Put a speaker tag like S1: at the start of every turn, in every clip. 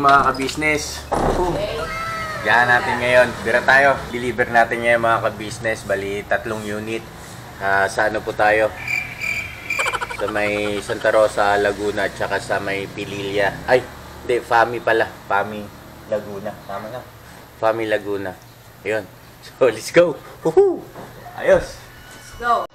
S1: mga ka-business. Yan natin ngayon. Bira tayo. Deliver natin ngayon mga ka-business. Bali, 3 unit. Sa ano po tayo? Sa may Santa Rosa, Laguna, at saka sa may Pililla. Ay, hindi. Fami pala. Fami, Laguna. Tama na. Fami, Laguna. Ayun. So, let's go. Woohoo! Ayos.
S2: Let's go.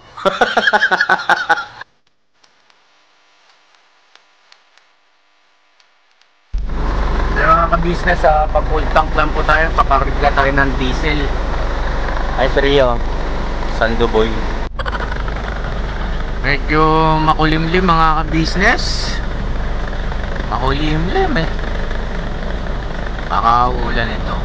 S1: Mga ka-business, pag-full tank lang po tayo. Papakarigla tayo ng diesel. Ay, Rio. Sandoboy. Medyo makulimlim mga ka-business. Makulimlim eh. Baka ulan ito.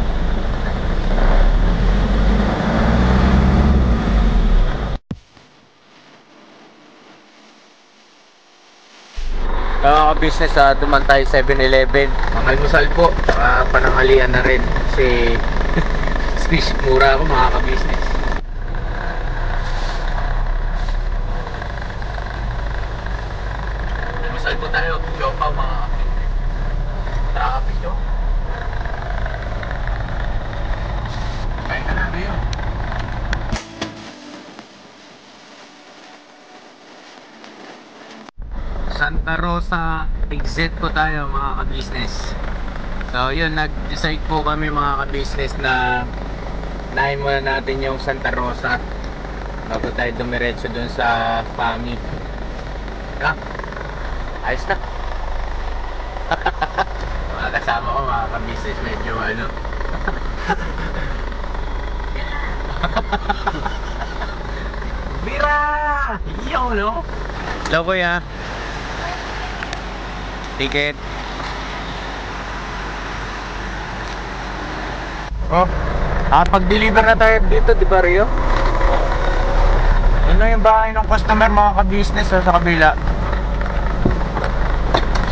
S1: Mga ka-business, duman tayo 7-Eleven. Mangalmusal po. Pananghalian na rin. Kasi mura ako mga ka-business. Almusal po tayo. Jopaw mga ka-business. Traffic yun. Kain ka namin yun. Santa Rosa exit po tayo mga ka-business. So yun, nag-decide po kami mga ka-business na nahin muna natin yung Santa Rosa bago tayo dumiretso dun sa Fami. Ayos na. Mga kasama ko mga ka-business, medyo ano. Bira! Yo, no? Hello kuya. Ticket. Oh, pag-deliver na tayo dito, di ba Rio? Ano yung bahay ng customer mga ka-business sa kabila?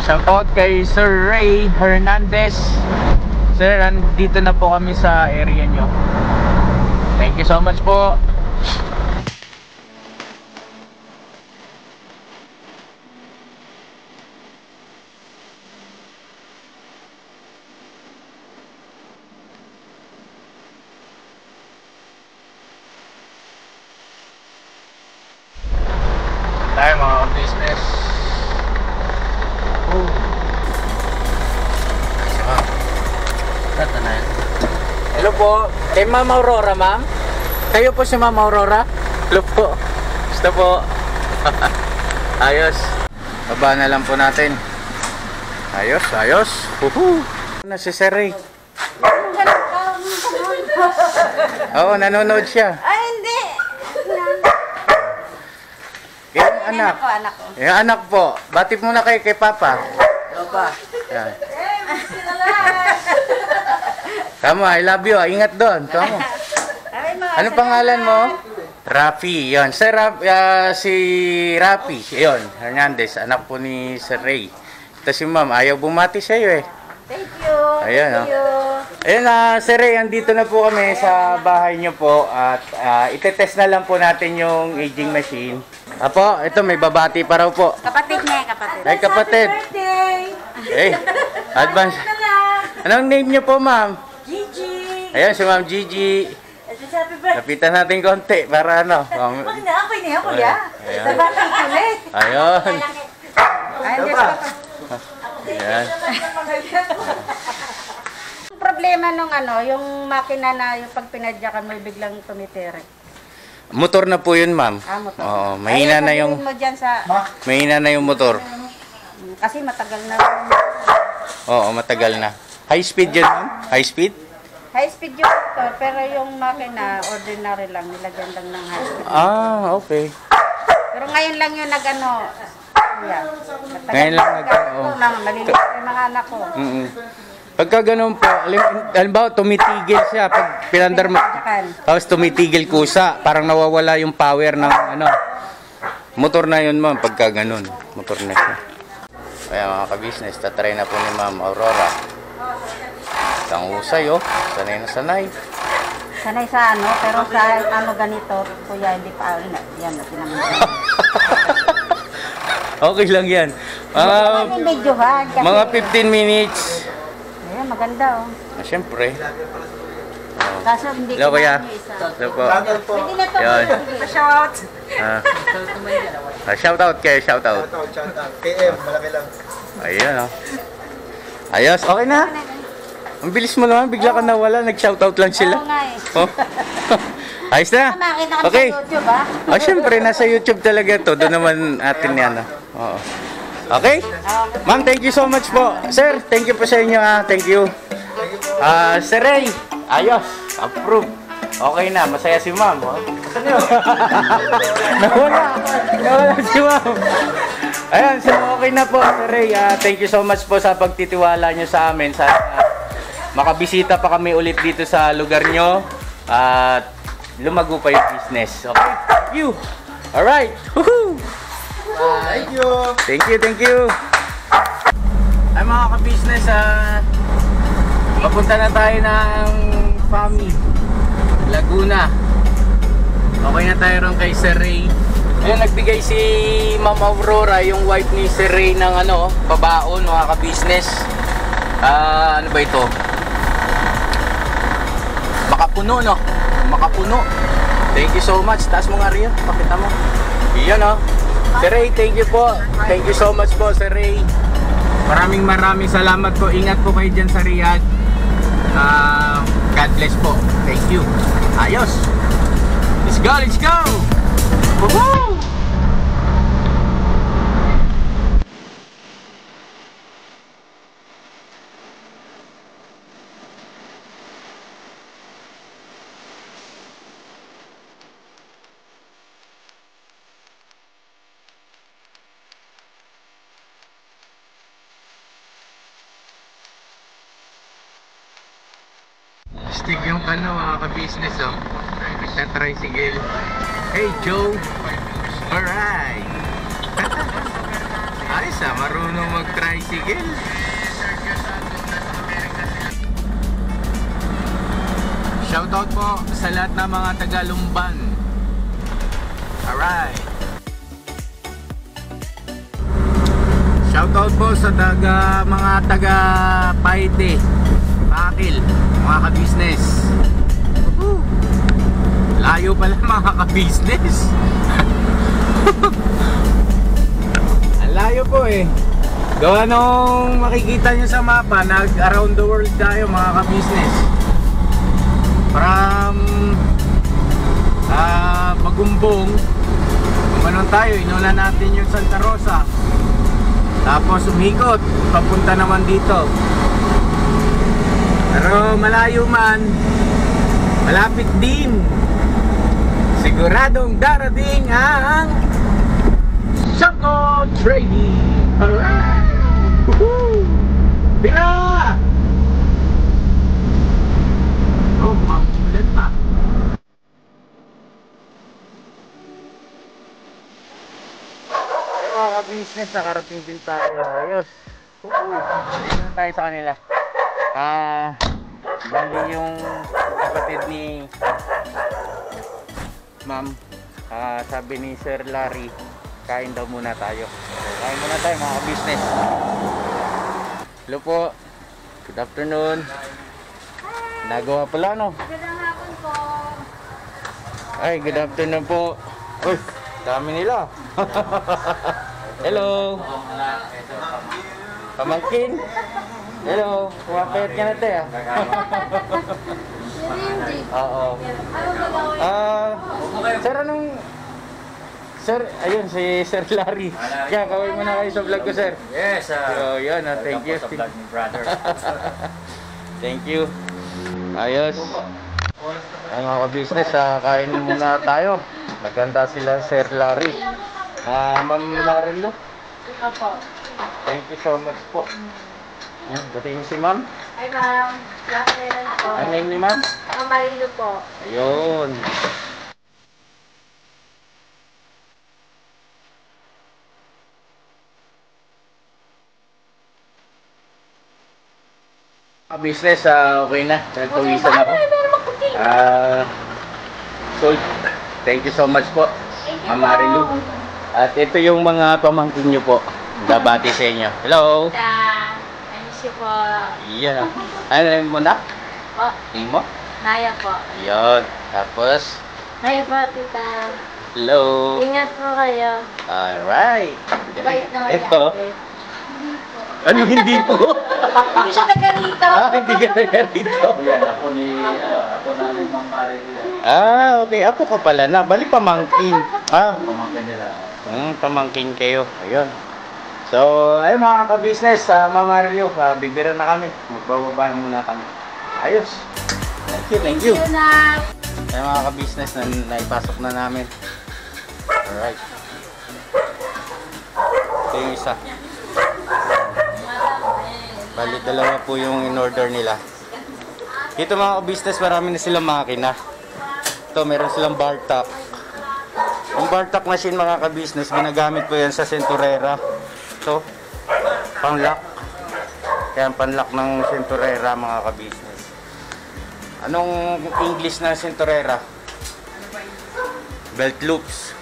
S1: Shoutout kay Sir Ray Hernandez. Sir, nandito na po kami sa area nyo. Thank you so much po. Tayo mga business. Hello po. Kay Ma'am Aurora, ma'am? Kayo po si Ma'am Aurora? Hello po. Gusto po. Ayos. Baba na lang po natin. Ayos, ayos. Woohoo! Na si Sir Ray. Oo, nanonood siya.
S2: Ay, hindi.
S1: Yung anak.
S2: Anak ko.
S1: Yung anak po. Batip muna kayo kay Papa.
S2: Papa.
S1: Yan. Tama, I love you. Ingat doon. Tama. Ano pangalan mo? Rafi. Yon. Sir si Rafi. Yon. Hernandez. Anak po ni Sir Ray. Ito si Ma'am. Ayaw bumati sa iyo eh.
S2: Thank you.
S1: Ayan,
S2: Thank you.
S1: Ayun Sir Ray, andito na po kami sa bahay nyo po. At itetest na lang po natin yung aging machine. Apo, ito may babati pa raw po.
S2: Kapatid niya, kapatid.
S1: Ay, kapatid.
S2: Happy birthday.
S1: Eh, advance. Anong name nyo po, Ma'am?
S2: Gigi.
S1: Ayan, si Ma'am Gigi.
S2: Happy birthday.
S1: Lapitan natin konti para ano.
S2: Wag na, ako niya, kuya.
S1: Ayan.
S2: Sa batang kulit.
S1: Ayun.
S2: Ay, Diyos ko.
S1: Ayan.
S2: Problema nung yung makina na yung pag pinadyakan mo biglang tumitiri.
S1: Motor na po yun, Ma'am.
S2: Motor.
S1: Oo, mahina na yung
S2: mo dyan sa,
S1: mahina na yung motor.
S2: kasi matagal na.
S1: Oo, matagal na. High speed yun, Ma'am? High speed?
S2: High speed yung motor, pero yung makina, ordinary lang, nilagyan lang ng high speed.
S1: Okay.
S2: Pero ngayon lang yung yeah.
S1: Ngayon lang
S2: Maliliit yung mga anak ko.
S1: Pagka ganun po, halimbawa tumitigil siya pag pinandar mo. Tapos tumitigil kusa, parang nawawala yung power ng motor na yun, Ma'am, pagka ganun. Motor na siya. Kaya mga ka-business, tatry na po ni Ma'am Aurora. Ang husay, sanay na sanay.
S2: Sanay sa pero sa ganito, kuya, hindi pa yan na tinanong.
S1: Okay lang yan. Mga 15 minutes.
S2: maganda oh.
S1: Ah, syempre.
S2: Kaso hindi
S1: Hello,
S2: ko
S1: kuya.
S2: yung isa.
S1: Hello po.
S2: Pwede na to.
S1: Yun.
S2: Shout.
S1: Shoutout kayo, shoutout.
S3: PM, malaki lang.
S1: Ayun, oh. Ayos, okay na. Ang bilis mo naman, bigla ka nawala, nag-shoutout lang sila.
S2: Oo nga eh.
S1: Oh. Ayos na.
S2: Makita ka
S1: Okay.
S2: sa YouTube ah.
S1: Oh, syempre, nasa YouTube talaga to. Doon naman atin yan. Oo. Okay? Ma'am, thank you so much po. Sir, thank you po sa inyo. Thank you. Sir Ray, ayos. Approve. Okay na, masaya si ma'am. Oh. Saan yun? Nawala. Nawala si ma'am. Ayan, so okay na po, Sir Ray. Thank you so much po sa pagtitiwala nyo sa amin. Sana makabisita pa kami ulit dito sa lugar nyo. At lumago pa yung business. Okay, thank you. Alright. Woohoo!
S3: Thank you.
S1: Thank you, thank you. Ay mga ka-business, papunta na tayo ng FAMI, Laguna. Okay na tayo ron kay Sir Ray. Ayun, nagbigay si Ma'am Aurora, yung wife ni Sir Ray, ng pabaon mga ka-business. Ano ba ito? Makapuno, no? Makapuno. Thank you so much. Taas mo nga rin, pakita mo. Iyan, no? Sir Ray, thank you po. Thank you so much po, Sir Ray. Maraming salamat po. Ingat po kayo dyan sa Riyadh. God bless po. Thank you. Ayos. Let's go, let's go. Woohoo! Stick yung mga ka-business oh. Nagta-tricycle. Hey Joe! Alright! Ayos marunong mag-tricycle. Shoutout po sa lahat ng mga taga-Lumban. Alright! Shoutout po sa mga taga-Paite, Pakil, mga ka-business. Layo pala mga ka-business. Ang layo po eh. Gawa nung makikita nyo sa mapa, nag-around the world tayo mga ka-business. From Magumbong, umanon tayo, inuna natin yung Santa Rosa. Tapos umikot, papunta naman dito. Pero malayo man, malapit din. Siguradong darating ang Sako Trading. Alright! Woohoo! Pira! Oh, mamulat pa. Mga business, nakarating din tayo. Ayos. Dito na tayo sa kanila. Bali yung kapatid ni Ma'am, sabi ni Sir Larry, kain daw muna tayo. So, kain muna tayo mga business. Hello po. Good afternoon. Nagawa pala no?
S2: Magandang hapon po.
S1: Ay, good afternoon po. Uy, dami nila. Hello. Pamangkin. Hello. Kumapayat ka na tayo. Oo. Sir, anong... Sir, ayun, si Sir Larry. Kaya, kaway mo na kayo sa vlog ko, sir.
S4: Yes,
S1: So, yun, thank you.
S4: sa vlog ni brother.
S1: Thank you. Ayos. Ay, mga ka-business, kain muna tayo. Maganda sila, Sir Larry. Ma'am Marilo.
S2: Opo.
S1: Thank you so much po. Yan, dating si ma'am.
S2: Hi ma'am. Lakilan po.
S1: Ang name ni ma'am?
S2: Marilo po.
S1: Ayun. Business, okay na. Nagpawisan ako. So, thank you so much po, Ma'am Marilu. At ito yung mga pamangkin nyo po. Babati sa inyo. Hello!
S2: I miss
S4: you po.
S1: Iyan. Ano na mo na?
S4: Po,
S1: Name mo?
S4: Naya po.
S1: Yun. Tapos,
S4: Naya po, tita.
S1: hello.
S4: Ingat po kayo.
S1: Alright.
S4: Bait naman
S1: Ito.
S4: yan.
S1: Ano hindi po?
S4: Hindi siya taga rito.
S1: Hindi ka na dito.
S5: Ako na ni Ma'am Marie.
S1: Okay. Ako ka pala na. Balik pamangkin.
S5: Pamangkin nila.
S1: Pamangkin kayo. Ayun. So, ayun mga ka-business, Ma'am Mario, bibira na kami. Magbababa muna kami. Ayos. Thank you.
S4: Yun na.
S1: Ayun mga ka-business, naipasok na namin. Alright. Ito yung isa. Bali, dalawa po yung in-order nila. Dito mga ka-business, marami na silang makina. Ito, meron silang bar top. Yung bar top machine mga ka-business, ginagamit po yan sa Centurera. Ito, pang-lock. Kaya pan-lock ng Centurera mga ka-business. Anong English na Centurera? Belt loops.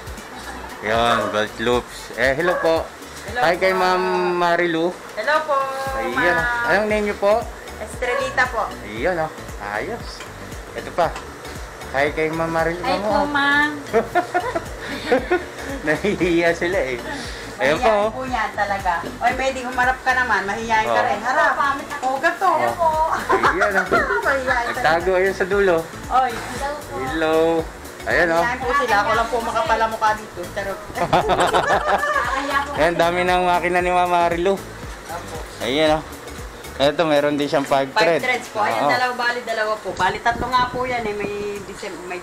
S1: Yan, belt loops. Hello po. Hi kay Ma'am Marilu.
S2: Hello po.
S1: Ayan. Anong name niyo po?
S2: Estrelita po.
S1: Ayan oh. Ayos. Ito pa. Hi kay Ma'am Marilu.
S4: Ay po, ma'am.
S1: Nahihiya sila eh. Ayun po.
S2: Mahihayin po yan talaga. Oy, pwede humarap ka naman. Mahihayin ka
S1: Oh.
S2: rin. Harap. O, gato.
S1: Ayan oh.
S2: Mahihayin talaga.
S1: Nagtago ayun sa dulo.
S2: Oy,
S1: Hello. Ayan oh.
S2: mahihayin po sila. Ako lang po makapala mukha dito. Charot.
S1: Ayan, dami ng makina ni Ma'am Marilu. Ayan oh. Ito, meron din siyang 5
S2: 5
S1: thread.
S2: threads po. Ayan,
S1: Oo.
S2: dalawa po. Bali, tatlo nga po yan eh. May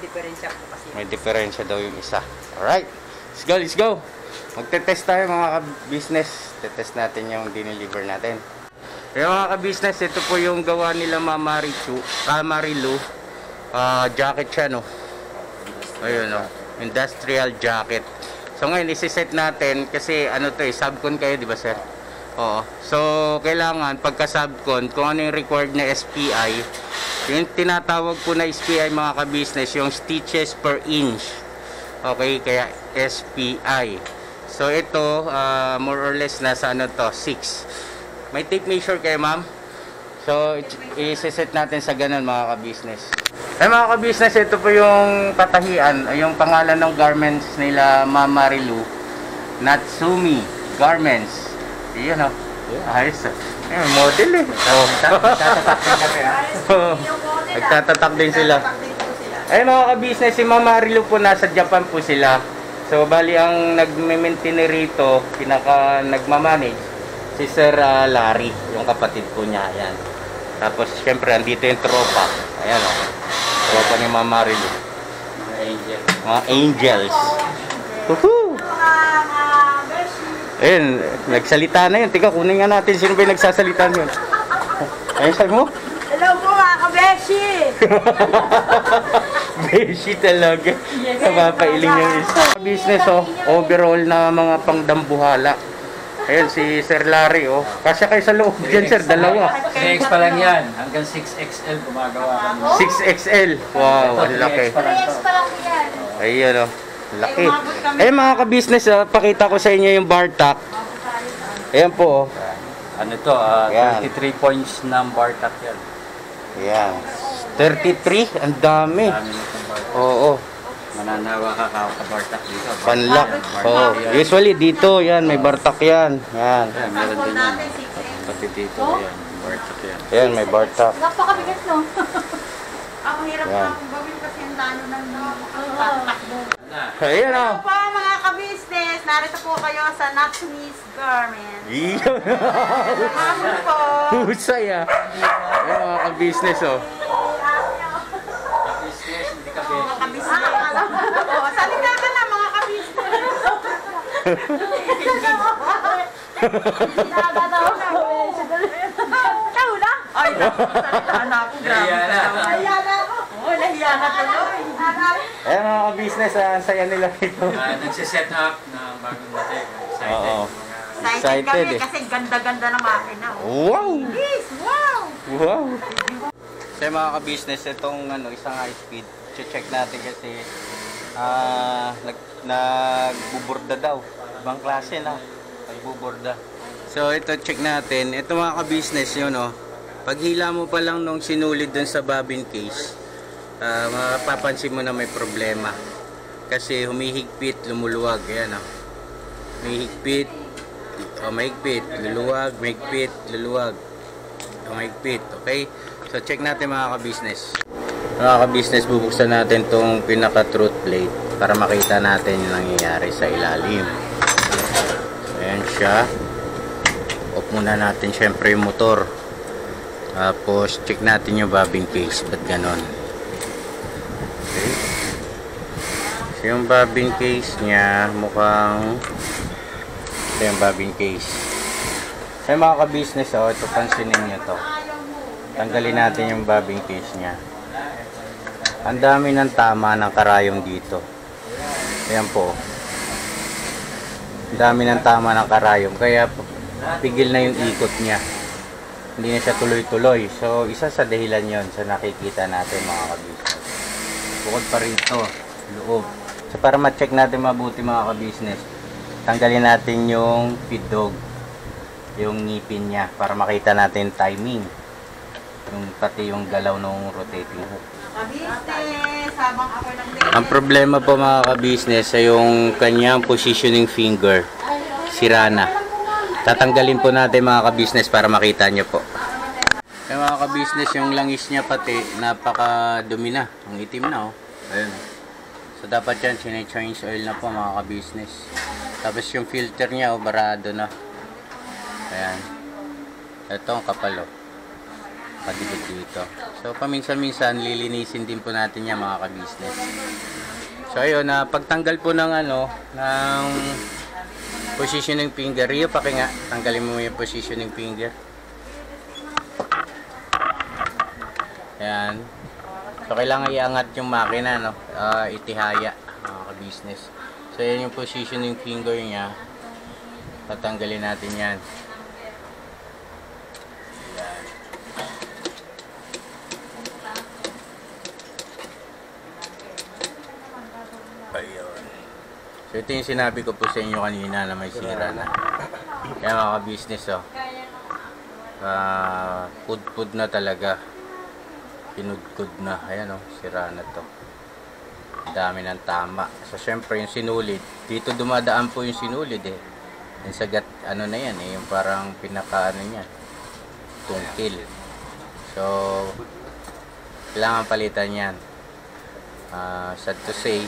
S2: diferensya po kasi.
S1: May diferensya daw yung isa. Alright. Let's go, let's go. Magte-test tayo mga ka-business. Tetest natin yung dineliver natin. Kaya mga ka-business, ito po yung gawa nila Ma'am Marilu. Jacket siya, no? Ayun, no? Industrial jacket. So ngayon, isi-set natin kasi ano to eh, subcon kayo, di ba sir? Oo. So, kailangan pagka-subcon, kung ano yung required na SPI, yung tinatawag po na SPI mga ka-business, yung stitches per inch. Okay, kaya SPI. So, ito, more or less, nasa ano to, 6. May tape measure kayo, ma'am? So, i-set natin sa ganun mga ka-business. Mga ka-business, ito po yung patahian, yung pangalan ng garments nila Ma'am Marilu. Natsumi Garments. Iyan o. Ayos o. Model eh. Nagtatatak din sila. Mga ka-business, si Ma'am Marilu po nasa Japan po sila. So, bali ang nag-maintain rito, nagmamanage, si Sir Larry, yung kapatid po niya. Ayan. Tapos, syempre, andito yung tropa. Ayan o. Tropa ni Ma'am Marilu. Mga angels. Woohoo! Ayun, nagsalita na yun. Tika, kunin nga natin sino ba yung nagsasalita yun. Ayun, sabi mo?
S2: Hello po mga kabeshi!
S1: Beshi talaga. Napapailing yung isa. Business, oh. Overall na mga pangdambuhala. Ayun, si Sir Larry, oh. Kasya kayo sa loob dyan, sir. Dalawa.
S5: 6 pa lang yan. Hanggang 6XL gumagawa kami.
S1: 6XL. Wow, ang laki.
S4: Press pa lang yan.
S1: Ayun, oh. Laki. Ayun, mga ka-business, pakita ko sa inyo yung bar top. Ayan po, oh.
S5: Ano to?
S1: Yan.
S5: 33 points ng bar top yan.
S1: Ayan. 33? Ang dami.
S5: Dami nitong bar top.
S1: Oo.
S5: Mananawa ka bar top dito.
S1: Panlock. Oo. Usually dito, yan. May bar top yan. Yan.
S5: Yan, meron din yan. Pati dito, yan. Bar top yan.
S1: Yan, may bar top.
S4: Napakabigat, no?
S2: Ang hirap
S1: Yan.
S2: na akong gawin kasi ang dano ng takbo.
S1: Ayan, oh.
S2: Hello po mga ka-business! Narito po kayo sa Natsumi's Garment.
S1: Iyon.
S2: Mahal po!
S1: Husay, ah. Ayan, mga ka-business, oh.
S2: Mga ka-business. Oo, salita ka na mga ka-business.
S4: Nakakatawa na. Tao na?
S2: Ay, salita na ako. Grabe.
S5: Nahiya na.
S2: Nahiya na ako. Oo, nahiya na tuloy.
S1: Ayan, mga ka-business, ang saya nila ito.
S5: Nagsiset up ng bagong dating.
S1: Oo.
S2: Excited kami
S1: Excited, eh.
S2: kasi ganda-ganda ng makina.
S1: Wow!
S2: Yes, wow!
S1: Wow! Kaya mga ka-business, itong isang high speed, check natin kasi nagbuborda daw. Ibang klase na, nagbuborda. So ito check natin. Ito mga ka-business yun, oh. Paghila mo pa lang nung sinulid dun sa bobbin case, mapapansin mo na may problema. Kasi humihigpit, lumuluwag. Ayan, oh. Humihigpit, mahigpit, luluwag, mahigpit, luluwag. Mahigpit, okay? So check natin mga ka-business. Mga ka-business, bubuksan natin tong pinaka-truth plate para makita natin yung nangyayari sa ilalim. So ayan siya. Off muna natin syempre yung motor. Tapos check natin yung bobbin case. Ba't ganon? Okay. So yung bobbin case nya mukhang ito yung bobbin case. So mga ka-business, oh, ito pansinin nyo to. Tanggalin natin yung bobbin case nya. Ang dami ng tama ng karayom dito. Ayan po. Ang dami ng tama ng karayom. Kaya pigil na yung ikot niya. Hindi na siya tuloy-tuloy. So, isa sa dahilan yon sa nakikita natin mga ka-business. Bukod pa rin ito, loob. So, para ma-check natin mabuti mga ka-business, tanggalin natin yung feed dog, yung ngipin niya, para makita natin timing. Yung pati yung galaw ng rotating hook. Ang problema po mga ka-business ay yung kanyang positioning finger. Sira na. Tatanggalin po natin mga ka-business para makita nyo po. Kaya mga ka-business, yung langis niya pati napaka-dumi na. Ang itim na, oh. Ayun. So dapat yan, sine-change oil na po mga ka-business. Tapos yung filter niya, oh, barado na. Ayan. Ito ang kapal, oh. Padikit dito. So paminsan-minsan lilinisin din po natin yan mga ka-business. So ayun, pagtanggal po ng ng positioning finger, Rio, nga, tanggalin mo yung positioning finger. Ayan. So kailangan iangat yung makina, no? Itihaya mga ka-business. So yan yung positioning finger niya. Tatanggalin natin yan. Ayun. So ito yung sinabi ko po sa inyo kanina na may sira na. Kaya mga ka-business, oh. Pud-pud na talaga. Pinudkud na. Ayan, oh. Sira na to. Dami ng tama. So syempre yung sinulid. Dito dumadaan po yung sinulid, eh. Yung sagat, na yan, eh. Yung parang pinaka, niya. Tungkil. So kailangan palitan yan. Sad to say,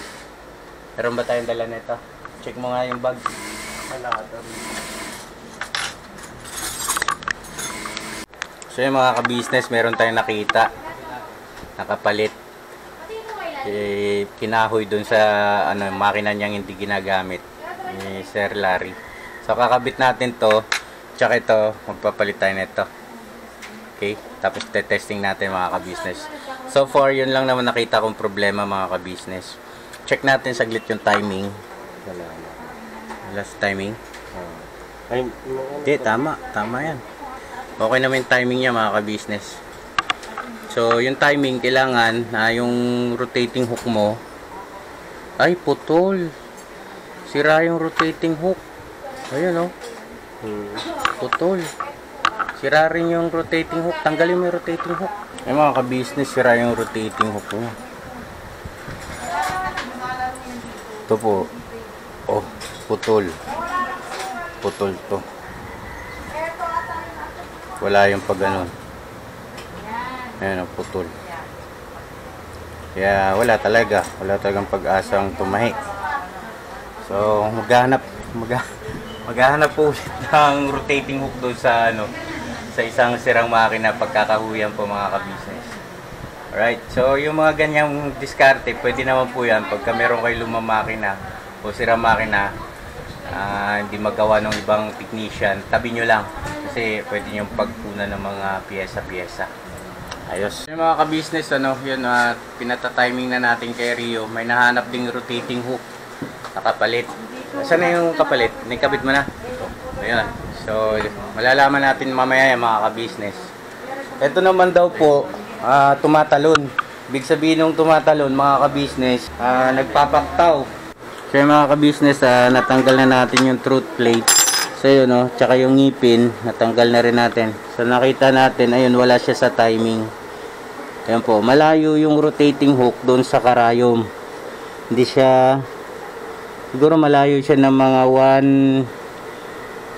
S1: meron ba tayong dala nito? Check mo nga yung bag. So yung mga ka-business, meron tayong nakita. Nakapalit. Kinahoy dun sa makina niyang hindi ginagamit. Ni Sir Larry. So kakabit natin to. Tsaka ito, magpapalit tayo nito. Okay? Tapos testing natin mga ka-business. So far, yun lang naman nakita kong problema mga ka-business. Check natin saglit yung timing. Last timing. Hindi, tama. Tama yan. Okay naman yung timing niya mga ka-business. So, yung timing, kailangan na yung rotating hook mo ay putol. Sira yung rotating hook. Ayun, oh. Putol. Sira rin yung rotating hook. Tanggalin mo yung rotating hook. Ay mga ka-business, sira yung rotating hook mo. Ito po. Oh, putol. Putol to. Wala yung pag ganon. Ayan, putol. Kaya wala talaga. Wala talagang pag-asang tumahi. So, maghahanap po ulit ng rotating hook doon sa sa isang sirang makina pagkakahuyan po mga ka-business. Alright, so yung mga ganyang diskarte, pwede naman po yan pagka meron kayo lumang makina o sirang makina, hindi magawa ng ibang technician, tabi nyo lang kasi pwede nyo pagpunan ng mga piyesa-piyesa. Ayos. Yung mga ka-business, yun, pinata-timing na natin kay Rio. May nahanap ding rotating hook, nakapalit. Saan na yung kapalit? Nakabit mo na? Ayun. So, malalaman natin mamaya yung mga ka-business. Ito naman daw po, tumatalon. Ibig sabihin ng tumatalon, mga ka-business, nagpapaktaw. So yung mga ka-business, natanggal na natin yung truth plate. So yun, no? Tsaka yung ngipin, natanggal na rin natin. So nakita natin, ayun, wala siya sa timing. Ayan po, malayo yung rotating hook doon sa karayom. Hindi siya, siguro malayo siya ng mga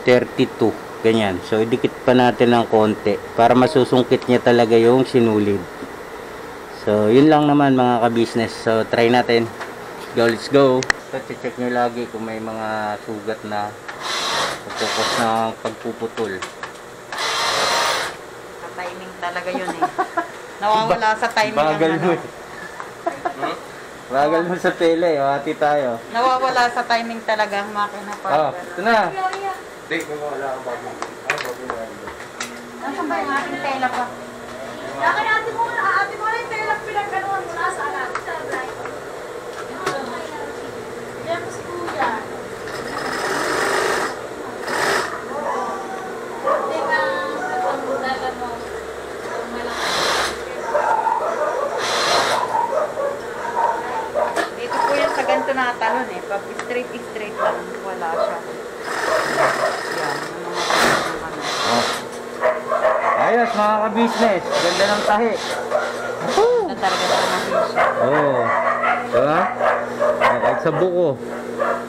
S1: 132, ganyan. So idikit pa natin ng konti para masusungkit niya talaga yung sinulid. So yun lang naman mga ka-business. So try natin. Let's go. So check nyo lagi kung may mga sugat na focus na pagpuputol.
S2: Sa timing talaga yun eh. Nawawala sa timing
S1: Bagal
S2: ang
S1: mo
S2: ano.
S1: eh. Bagal mo sa tele, hati tayo.
S2: Nawawala sa timing talaga ang makina
S1: Oh,
S2: pa.
S1: ito na.
S3: Hindi, kung wala ang bago. Ang bago na yan.
S2: Nasaan ba yung ating tela pa?
S4: Laki na ate mo na yung telang pinagkanuhan mo nasa anak. Sa blind. Yan po si Kuya. Hindi ka nagpagdalan mo.
S2: Dito po yan sa ganito nakatalon eh. Pag straight lang, wala siya. Yan, yung mga ano.
S1: Oh. Ayos mga ka-business. Ganda ng tahi.
S2: Na talaga sa mahisya.
S1: Oh. Diba? Kahit sa buko.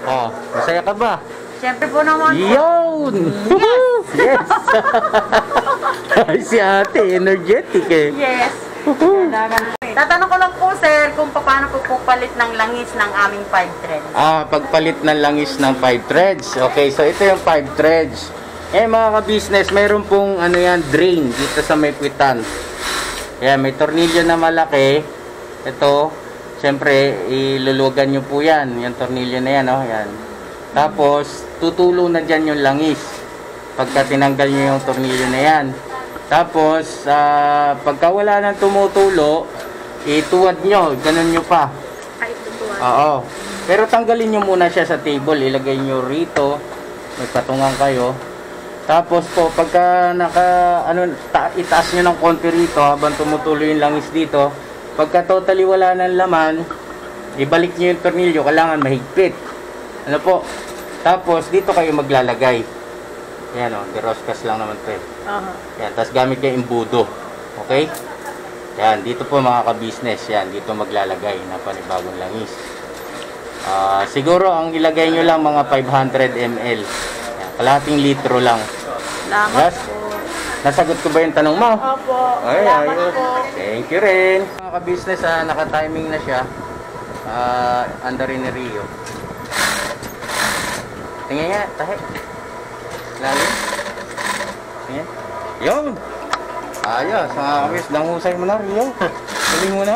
S1: Oh, masaya ka ba?
S2: Siyempre po naman po.
S1: Yun! Yes! Ay, si ate, energetic eh.
S2: Yes. Kailangan po eh. Tatanong ko lang po sir kung paano po palit ng langis ng aming 5 threads.
S1: Pagpalit ng langis ng 5 threads. Okay, so ito yung 5 threads. Eh mga ka-business, mayroon pong ano yan, drain dito sa may kwitan. Yan, may tornilyo na malaki. Ito, siyempre, ilulugan nyo po yan. Yung tornilyo na yan, oh, yan. Tapos, tutulo na dyan yung langis. Pagka tinanggal nyo yung tornilyo na yan. Tapos, pagka wala nang tumutulo, ituwad nyo, ganun nyo pa.
S4: Kahit tutuwa.
S1: Oo. Pero tanggalin nyo muna siya sa table. Ilagay nyo rito. May patungan kayo. Tapos po, pagka itaas nyo ng konti rito habang tumutulo yung langis dito. Pagka totally wala ng laman, ibalik nyo yung tornilyo. Kailangan mahigpit. Ano po? Tapos, dito kayo maglalagay. Yan o. Diroskas lang naman ito eh. Yan. Tapos gamit kayo imbudo. Okay? Yan, dito po mga ka-business, yan, dito maglalagay na panibagong langis. Siguro ang ilagay nyo lang mga 500 ml. Yan, kalahating litro lang.
S2: Salamat
S1: Yes?
S2: po.
S1: Nasagot ko ba yung tanong mo?
S4: Opo.
S1: Ay,
S2: Salamat
S1: ayos.
S2: po.
S1: Thank you rin. Mga ka-business, naka-timing na siya. Under in Rio. Tingnan nga, tahi. Lalim. Tingnan. Yun! Ayos, mga kabis, langhusay mo na, Rio. Tuloy mo na.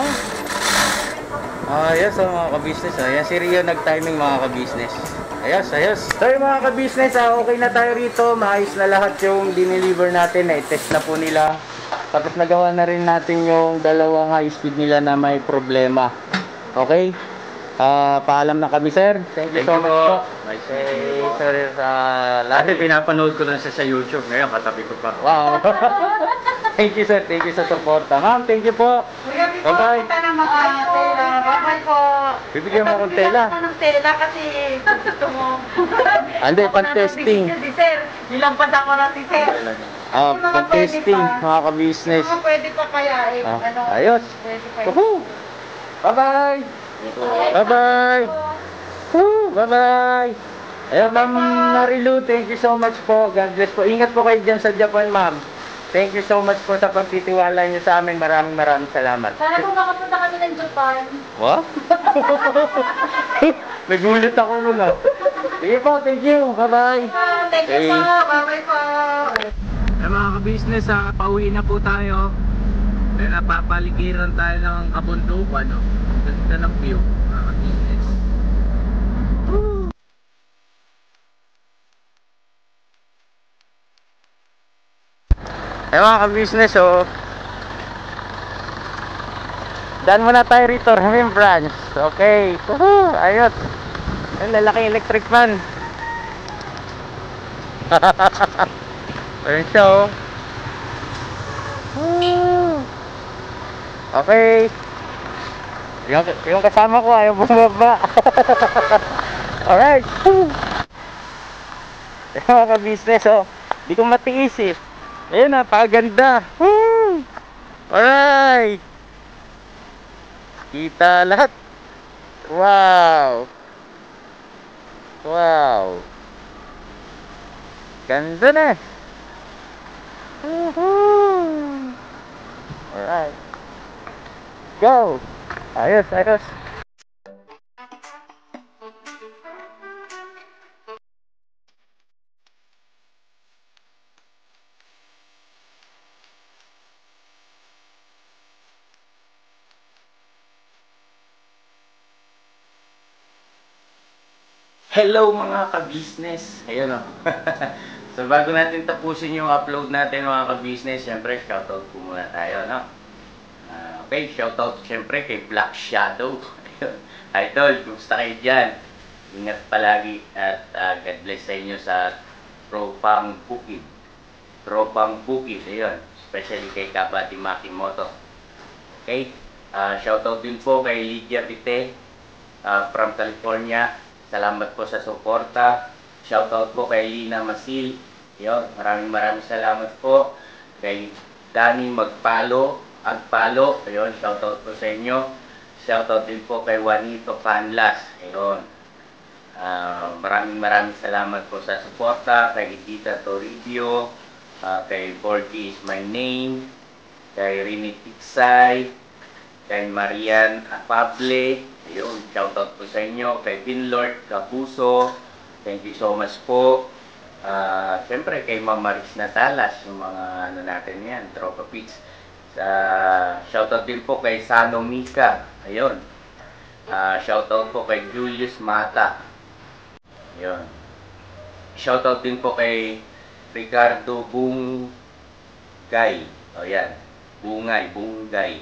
S1: Ayos, mga ka-business. Ayan si Rio nag-timing, mga ka-business. Ayos, ayos. So yung mga ka-business, okay na tayo rito. Maayos na lahat yung dineliver natin. Na-test na po nila. Tapos nagawa na rin natin yung dalawang high speed nila na may problema. Okay? Paalam na kami, sir. Thank you so much po. Sir,
S5: Dati pinapanood ko lang siya sa YouTube. Ngayon, katabi ko pa.
S1: wow. Thank you, sir. Thank you sa support. Ma'am, thank you po.
S2: Kuya, before
S1: Bye-bye.
S2: kita na mga-tela. Bye-bye po.
S1: Bibigyan mo akong tela.
S2: Bibigyan ako ng tela kasi gusto mo.
S1: Hindi, pan-testing.
S2: Sir, nilampas ako natin, sir. Yung mga
S1: Pan-testing,
S2: pwede pa.
S1: mga ka-business.
S2: Mga pwede pa kaya eh. Ano,
S1: Ayos.
S2: pwede pa.
S1: Woohoo! Bye-bye! Bye-bye! Woo! Bye-bye! Ayun, Ma'am Marilu, thank you so much po. God bless po. Ingat po kayo dyan sa Japan, Ma'am. Thank you so much po sa pagtitiwala niyo sa amin. Maraming salamat.
S4: Sana po makapunta kami ng Japan.
S1: What? Nagulit ako nun ah. Sige po, thank you. Bye-bye.
S2: Thank you po. Bye-bye po.
S1: Mga ka-business, pauwi na po tayo. Napapaligiran tayo ng kabundukan. No? Ganda ng view, mga ka-business. Mga ka-business, daan muna tayo rito, Ramim Branch. Okay, ayos. Ang lalaking electric fan. Ayun siya, oh. Okay. Yung kasama ko, ayaw bumaba. Alright. Mga ka-business, pauwi na po tayo. Napapaligiran tayo ng kabundukan. No? Ganda ng view, mga ka-business. Mga ka-business, daan muna tayo rito, Ramim Branch. Okay, ayos. Ang lalaking electric fan. Ayun siya, oh. Okay. Yung kasama ko, ayaw bumaba. Alright. Mga ka-business, oh. Di ko matiis eh. Ayun, napakaganda. Woo! Alright. Kita lahat. Wow. Wow. Ganda na. Woohoo! Alright. Go. Ayos, ayos. Hello mga ka-business! Ayun o. So bago natin tapusin yung upload natin mga ka-business, syempre shoutout po muna tayo, no? Okay, shoutout syempre kay Black Shadow. Ayun. Idol, kumusta kayo dyan? Ingat palagi at God bless sa inyo sa Tropang Bukid. Tropang Bukid, ayun. Especially kay Kabati Makimoto. Okay? Shoutout din po kay Lydia Pite from California. Salamat po sa suporta. Shoutout po kay Lina Masil. Yun, maraming salamat po. Kay Danny Agpalo. Ayun, shoutout po sa inyo. Shoutout din po kay Juanito Canlas. Ayun. Maraming salamat po sa suporta. Kay Edita Toribio. Kay Borgie is my name. Kay Rini Tiksay. Kay Marian Apable. Ayun, shoutout po sa inyo. Kay Pinlord Kapuso. Thank you so much po. Siyempre kay Ma'am Maris Natalas, yung mga ano natin yan, Tropa Pits. Shoutout din po kay Sano Mika. Ayun. Shoutout po kay Julius Mata. Ayun. Shoutout din po kay Ricardo Bungay. O yan. Bungay.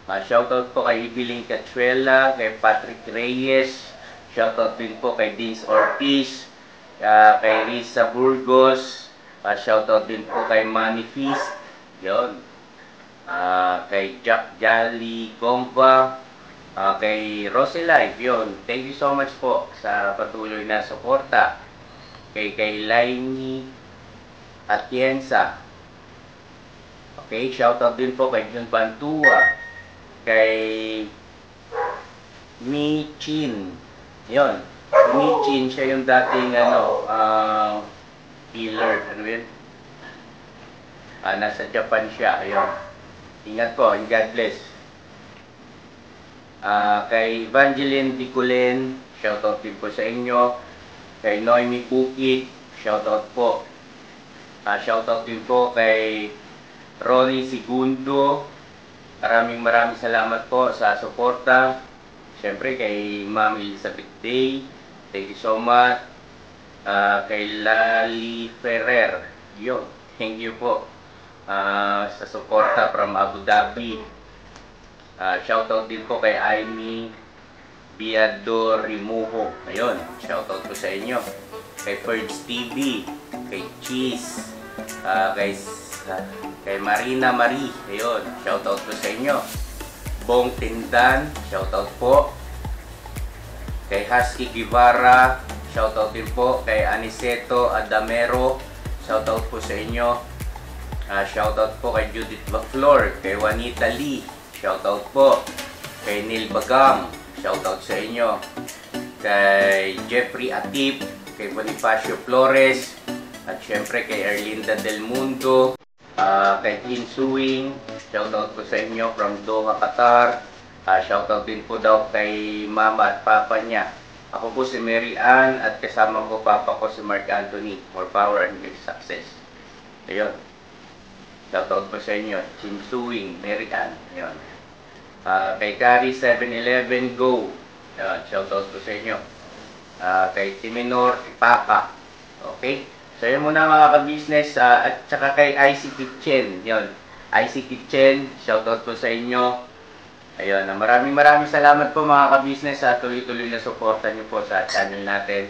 S1: Shoutout po kay Evelyn Cachuela, kay Patrick Reyes. Shoutout din po kay Dins Ortiz, kay Risa Burgos. Shoutout din po kay Manny Feast. Yun. Kay Jack Jolly Gomba. Kay Roselife. Yun. Thank you so much po sa patuloy na suporta. Kay Laini Atienza. Okay, shoutout din po kay Jun Bantua. Kay Michin. Yun. Michin, siya yung dating healer. Ano yun? Nasa Japan siya. Ayun. Ingat po. And God bless. Kay Evangeline Diculen, shoutout din po sa inyo. Kay Noemi Bukit, shoutout po. Shoutout din po kay Ronnie Segundo. Maraming salamat po sa suporta. Siyempre kay Ma'am Elizabeth Day. Thank you so much. Kay Lali Ferrer. Yo, thank you po sa suporta from Abu Dhabi. Shoutout din po kay Aimee Biado Rimuho. Ayun, shoutout po sa inyo. Kay Ferds TV. Kay Cheese. Kay Marina Marie. Ayun, shoutout po sa inyo. Bong Tindan, shoutout po. Kay Husky Guevara, shoutout din po. Kay Aniceto Adamero, shoutout po sa inyo. Shoutout po kay Judith Baclor. Kay Juanita Lee, shoutout po. Kay Neil Bagam, shoutout sa inyo. Kay Jeffrey Atip. Kay Bonifacio Flores. At syempre kay Erlinda Del Mundo. Kay Tin Suing, shoutout po sa inyo from Doha, Qatar. Shoutout din po daw kay mama at papa niya. Ako po si Mary Ann at kasama ko papa ko si Mark Anthony. More power and great success. Ayun. Shoutout po sa inyo. Tin Suing, Mary Ann. Ayun. Kay Kari 711 Go. Ayun. Shoutout po sa inyo. Kay Timinor Ipaka. Okay. So yun muna mga ka-business, at saka kay IC Kitchen, yun, IC Kitchen, shoutout po sa inyo. Ayun, maraming salamat po mga ka-business sa tuloy-tuloy na suporta niyo po sa channel natin.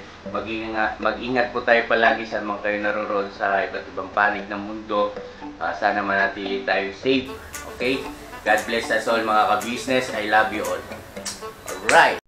S1: Mag-ingat po tayo palagi sa mga kayo naroon sa iba't ibang panig ng mundo. Sana manatili tayo safe, okay? God bless us all mga ka-business, I love you all. Alright!